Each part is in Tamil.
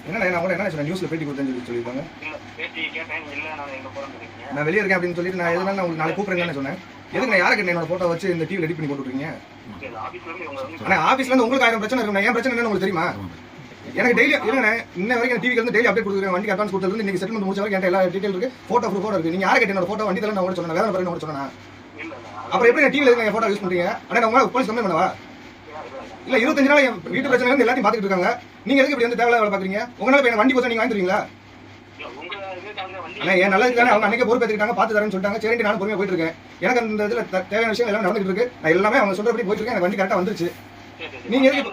என்ன நான் கூட என்ன சொன்னேன் நியூஸ்ல பேட்டி கொடுத்தேன்னு சொல்லியிருக்காங்க. இல்ல பேட்டி கேட்டேன், இல்ல நான் எங்க போறேன்னு இருக்கீங்க. நான் வெளியே இருக்கேன் அப்படின்னு சொல்லிட்டு நான் எதுனால உங்களுக்கு நாளைக்கு கூப்பிடுறேன்னு சொன்னேன். எதுக்கு நான் யாருக்கு என்னோட போட்டோ வச்சு இந்த டிவில எடிட் பண்ணி போட்டுருக்கீங்க? ஆபீஸ்ல இருந்து இவங்க வந்து ஆனா ஆபீஸ்ல இருந்து உங்களுக்கு 1000 பிரச்சனை இருக்கு. என் பிரச்சனை என்னன்னு உங்களுக்கு தெரியுமா? எனக்கு டெய்லி இல்லைண்ணே இன்ன வரைக்கும் டிவிக்கு வந்து டெய்லி அப்டேட் கொடுக்குறேன். வண்டிக்கு அட்வான்ஸ் கொடுத்தது இன்னைக்கு செட்டில்மெண்ட் முடிச்ச வரைக்கும் எல்லா டீடைல் இருக்கு. போட்டோ ப்ரூஃபோட இருக்கு. நீங்க யாரை கேட்டு என்னோட போட்டோ வண்டி தரல நான் கூட சொன்னேன். வேற பிறகு கூட சொன்னேன். அப்புறம் எப்படி டிவில இருக்கு என் போட்டோ யூஸ் பண்றீங்க? ஆனா உங்க போலீஸ் கம்ப்ளைண்ட் பண்ணவா? இல்ல 25 நாள் என் வீட்டு பிரச்சனை இருந்து எல்லாத்தையும் பாத்துட்டு இருக்காங்க. நீங்க எதுக்கு இப்படி வந்து தேவையில்லாத வேலை பாக்குறீங்க? உங்களால இப்ப வண்டி போச்சா நீங்க வாங்கிடுவீங்களா? ஆனா ஏன் நல்லதுக்கு தானே அவங்க அன்னைக்கு பொறுப்பேற்றுக்கிட்டாங்க, பார்த்து தரேன்னு சொல்லிட்டாங்க. சரிட்டு நானும் பொறுமையா போயிட்டு இருக்கேன். எனக்கு அந்த இதுல தேவையான விஷயம் எல்லாம் நடந்துட்டு இருக்கு. நான் எல்லாமே அவங்க சொல்றபடி போயிட்டு இருக்கேன். எனக்கு வண்டி கரெக்டா வந்துருச்சு. நீங்க எதுக்கு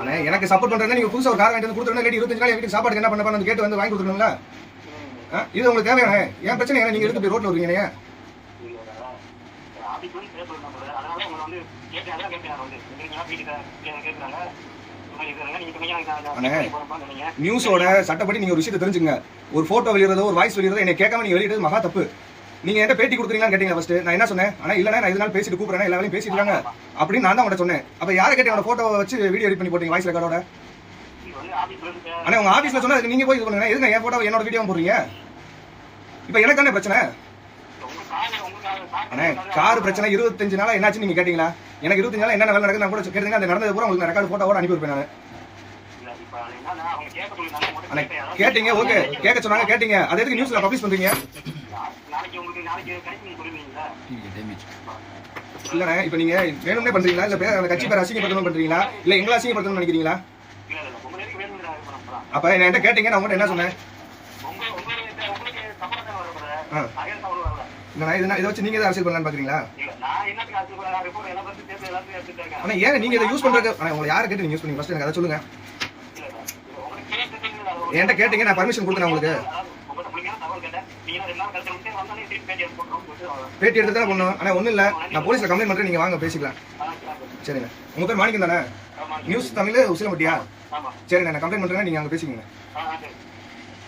அண்ணே எனக்கு சப்போர்ட் பண்றேன்னா நீங்க புதுசா ஒரு கார் வாங்கிட்டு வந்து கொடுத்துருந்தா இல்லாட்டி 25 நாள் வீட்டுக்கு சாப்பாடுக்கு என்ன பண்ண கேட்டு வந்து வாங்கி கொடுத்துருங்களா? இது உங்களுக்கு தேவையான என் பிரச்சனை என்ன? நீங்க எதுக்கு ரோட்ல வருவீங்க? நியூஸோட சட்டப்படி நீங்க ஒரு விஷயத்தை தெரிஞ்சுங்க. ஒரு போட்டோ வெளியிறதோ ஒரு வாய்ஸ் வெளியிறதோ என்னை கேட்காம நீங்க வெளியிடுறது மகா தப்பு. நீங்க என்கிட்ட பேட்டி கொடுக்குறீங்களான்னு கேட்டீங்க ஃபர்ஸ்ட். நான் என்ன சொன்னேன்? ஆனா இல்ல நான் இதனால பேசிட்டு கூப்பிடுறேன், எல்லா வேலையும் பேசிட்டு இருக்காங்க அப்படின்னு நான் தான் உங்கள்ட்ட சொன்னேன். அப்ப யாரை கேட்டு என்னோட போட்டோ வச்சு வீடியோ எடிட் பண்ணி போட்டீங்க வாய்ஸ் ரெக்கார்டோட? ஆனா உங்க ஆபீஸ்ல சொன்னா நீங்க போய் இது பண்ணுங்க. எதுக்கு என் போட்டோ என்னோட வீடியோ போடுறீங்க? இப்ப எனக்கு தானே பிரச்சனை. அண்ணே கார் பிரச்சனை 25 நாளா என்னாச்சு நீங்க கேட்டீங்களா? எனக்கு 25 நாளா என்ன வேலை நடக்குது நான் கூட கேட்டீங்க. அந்த நடந்தது பூரா உங்களுக்கு ரெக்கார்டு போட்டோவோட அனுப்பி வைப்பேன் நான். அண்ணே கேட்டீங்க, ஓகே கேட்க சொன்னாங்க கேட்டீங்க. அது எதுக்கு நியூஸ்ல பப்ளிஷ் பண்றீங்க? இல்லண்ணே இப்ப நீங்க வேணும்னே பண்றீங்களா? இல்ல அந்த கட்சி பேர் அசிங்கப்படுத்தணும் பண்றீங்களா? இல்ல எங்களை அசிங்கப்படுத்தணும்னு நினைக்கிறீங்களா? அப்ப என்கிட்ட கேட்டீங்க, நான் உங்கள்கிட்ட என்ன சொன்னேன்? இதை வச்சு நீங்க அரசியல் பண்ணலான்னு பாக்குறீங்களா? ஆனா ஏன் நீங்க இதை யூஸ் பண்றது? உங்களை யாரை கேட்டு நீங்க யூஸ் பண்ணீங்க ஃபர்ஸ்ட் எனக்கு அதை சொல்லுங்க. என்கிட்ட கேட்டீங்க, நான் பர்மிஷன் கொடுத்தேன் உங்களுக்கு. பேட்டி எடுத்து தானே பண்ணும். ஆனா ஒன்றும் இல்லை, நான் போலீஸ்ல கம்ப்ளைண்ட் பண்றேன், நீங்க வாங்க பேசிக்கலாம். சரிண்ணே உங்க பேர் மாணிக்கம் தானே? நியூஸ் தமிழ் உசிலம்பட்டியா? சரிண்ணே நான் கம்ப்ளைண்ட் பண்றேன், நீங்க அங்கே பேசிக்கோங்க.